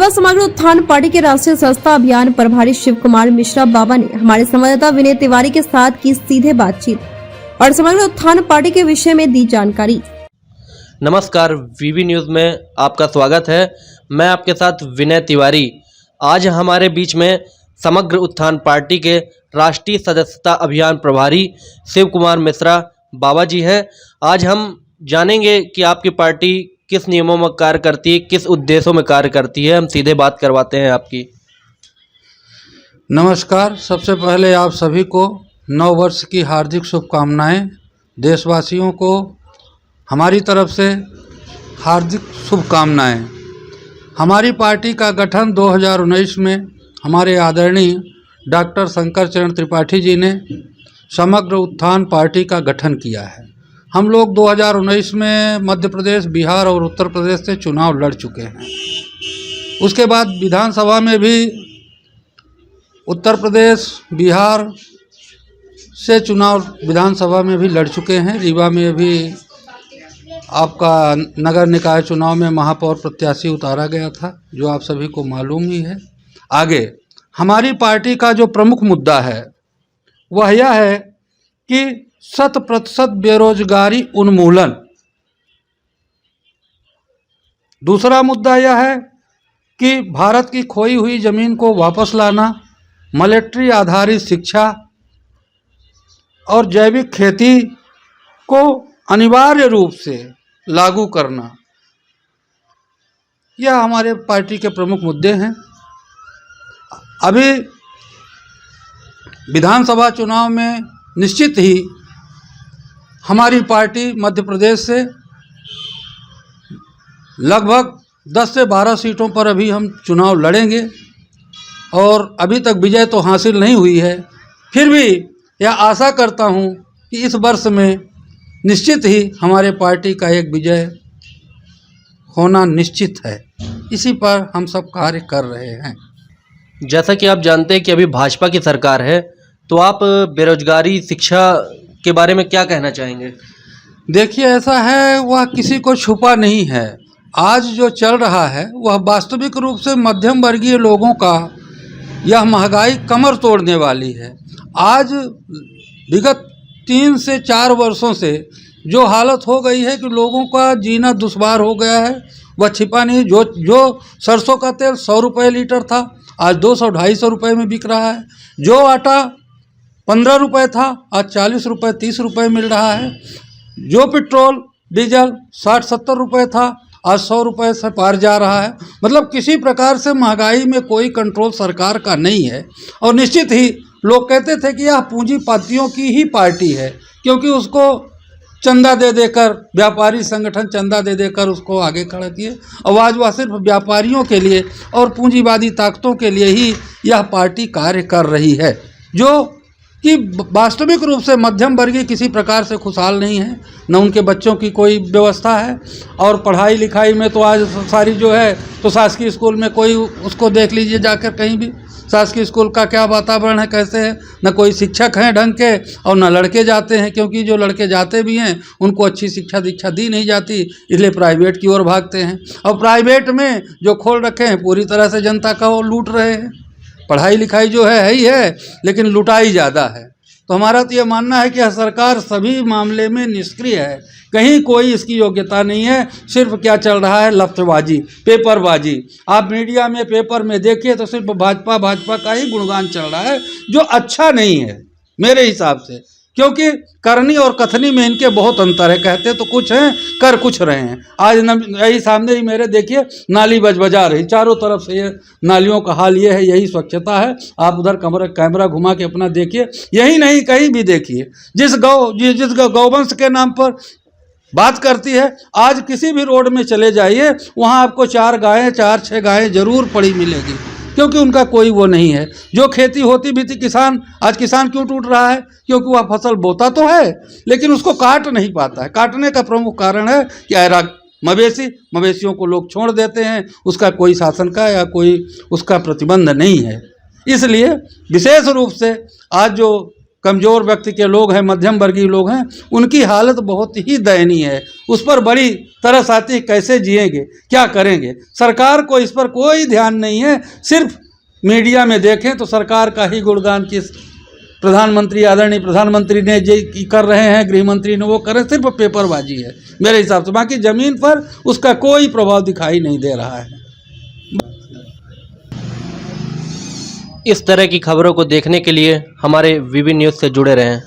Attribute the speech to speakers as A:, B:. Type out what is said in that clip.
A: बाबा समग्र उत्थान पार्टी के राष्ट्रीय संस्था अभियान प्रभारी शिव कुमार मिश्रा बाबा ने हमारे संवाददाता विनय तिवारी के साथ की सीधे बातचीत और समग्र उत्थान पार्टी के विषय में दी जानकारी।
B: नमस्कार, वीवी न्यूज़ में आपका स्वागत है। मैं आपके साथ विनय तिवारी। आज हमारे बीच में समग्र उत्थान पार्टी के राष्ट्रीय सदस्यता अभियान प्रभारी शिव कुमार मिश्रा बाबा जी हैं। आज हम जानेंगे कि आपकी पार्टी किस नियमों में कार्य करती है, किस उद्देश्यों में कार्य करती है। हम सीधे बात करवाते हैं आपकी।
C: नमस्कार। सबसे पहले आप सभी को नव वर्ष की हार्दिक शुभकामनाएं। देशवासियों को हमारी तरफ से हार्दिक शुभकामनाएं। हमारी पार्टी का गठन 2019 में हमारे आदरणीय डॉक्टर शंकर चरण त्रिपाठी जी ने समग्र उत्थान पार्टी का गठन किया है। हम लोग 2019 में मध्य प्रदेश, बिहार और उत्तर प्रदेश से चुनाव लड़ चुके हैं। उसके बाद विधानसभा में भी उत्तर प्रदेश, बिहार से चुनाव विधानसभा में भी लड़ चुके हैं। रीवा में भी आपका नगर निकाय चुनाव में महापौर प्रत्याशी उतारा गया था, जो आप सभी को मालूम ही है। आगे हमारी पार्टी का जो प्रमुख मुद्दा है वह यह है कि 100% बेरोजगारी उन्मूलन। दूसरा मुद्दा यह है कि भारत की खोई हुई जमीन को वापस लाना, मिलिट्री आधारित शिक्षा और जैविक खेती को अनिवार्य रूप से लागू करना, यह हमारे पार्टी के प्रमुख मुद्दे हैं। अभी विधानसभा चुनाव में निश्चित ही हमारी पार्टी मध्य प्रदेश से लगभग 10 से 12 सीटों पर अभी हम चुनाव लड़ेंगे और अभी तक विजय तो हासिल नहीं हुई है। फिर भी यह आशा करता हूं कि इस वर्ष में निश्चित ही हमारे पार्टी का एक विजय होना निश्चित है। इसी पर हम सब कार्य कर रहे हैं।
B: जैसा कि आप जानते हैं कि अभी भाजपा की सरकार है, तो आप बेरोजगारी, शिक्षा के बारे में क्या कहना चाहेंगे?
C: देखिए, ऐसा है, वह किसी को छुपा नहीं है। आज जो चल रहा है वह वास्तविक रूप से मध्यम वर्गीय लोगों का यह महंगाई कमर तोड़ने वाली है। आज विगत 3 से 4 वर्षों से जो हालत हो गई है कि लोगों का जीना दुश्वार हो गया है, वह छिपा नहीं। जो सरसों का तेल 100 रुपये लीटर था, आज 200-250 रुपये में बिक रहा है। जो आटा 15 रुपये था, आज 40 रुपये 30 रुपये मिल रहा है। जो पेट्रोल डीजल 60-70 रुपये था, आज 100 रुपये से पार जा रहा है। मतलब किसी प्रकार से महंगाई में कोई कंट्रोल सरकार का नहीं है। और निश्चित ही लोग कहते थे कि यह पूंजीपतियों की ही पार्टी है, क्योंकि उसको चंदा दे देकर, व्यापारी संगठन चंदा दे देकर उसको आगे खड़ा किए। और आज वह सिर्फ व्यापारियों के लिए और पूंजीवादी ताकतों के लिए ही यह पार्टी कार्य कर रही है, जो कि वास्तविक रूप से मध्यम वर्गीय किसी प्रकार से खुशहाल नहीं है। न उनके बच्चों की कोई व्यवस्था है, और पढ़ाई लिखाई में तो आज सारी जो है, तो शासकीय स्कूल में कोई उसको देख लीजिए जाकर कहीं भी, शासकीय स्कूल का क्या वातावरण है, कैसे है। न कोई शिक्षक हैं ढंग के, और न लड़के जाते हैं, क्योंकि जो लड़के जाते भी हैं उनको अच्छी शिक्षा दीक्षा दी नहीं जाती, इसलिए प्राइवेट की ओर भागते हैं। और प्राइवेट में जो खोल रखे हैं पूरी तरह से जनता का वो लूट रहे हैं। पढ़ाई लिखाई जो है ही है, लेकिन लुटाई ज़्यादा है। तो हमारा तो ये मानना है कि यह सरकार सभी मामले में निष्क्रिय है। कहीं कोई इसकी योग्यता नहीं है। सिर्फ क्या चल रहा है, लफ्ज़बाजी, पेपरबाजी। आप मीडिया में, पेपर में देखिए तो सिर्फ भाजपा का ही गुणगान चल रहा है, जो अच्छा नहीं है मेरे हिसाब से। क्योंकि करनी और कथनी में इनके बहुत अंतर है। कहते तो कुछ हैं, कर कुछ रहे हैं। आज यही सामने ही मेरे देखिए नाली बजबजा रही, चारों तरफ से ये नालियों का हाल ये है। यही स्वच्छता है। आप उधर कैमरा घुमा के अपना देखिए, यही नहीं कहीं भी देखिए। जिस गौवंश के नाम पर बात करती है, आज किसी भी रोड में चले जाइए, वहाँ आपको 4 गायें, 4-6 गायें जरूर पड़ी मिलेगी, क्योंकि उनका कोई वो नहीं है। जो खेती होती भी थी, किसान, आज किसान क्यों टूट रहा है? क्योंकि वह फसल बोता तो है, लेकिन उसको काट नहीं पाता है। काटने का प्रमुख कारण है कि मवेशियों को लोग छोड़ देते हैं। उसका कोई शासन का या कोई उसका प्रतिबंध नहीं है। इसलिए विशेष रूप से आज जो कमज़ोर व्यक्ति के लोग हैं, मध्यम वर्गीय लोग हैं, उनकी हालत बहुत ही दयनीय है। उस पर बड़ी तरस आती है, कैसे जिएंगे, क्या करेंगे। सरकार को इस पर कोई ध्यान नहीं है। सिर्फ मीडिया में देखें तो सरकार का ही गुणगान किस प्रधानमंत्री, आदरणीय प्रधानमंत्री ने जो कर रहे हैं, गृह मंत्री ने वो कर रहे हैं, सिर्फ पेपरबाजी है मेरे हिसाब से। बाकी ज़मीन पर उसका कोई प्रभाव दिखाई नहीं दे रहा है।
B: इस तरह की खबरों को देखने के लिए हमारे वीबी न्यूज़ से जुड़े रहें।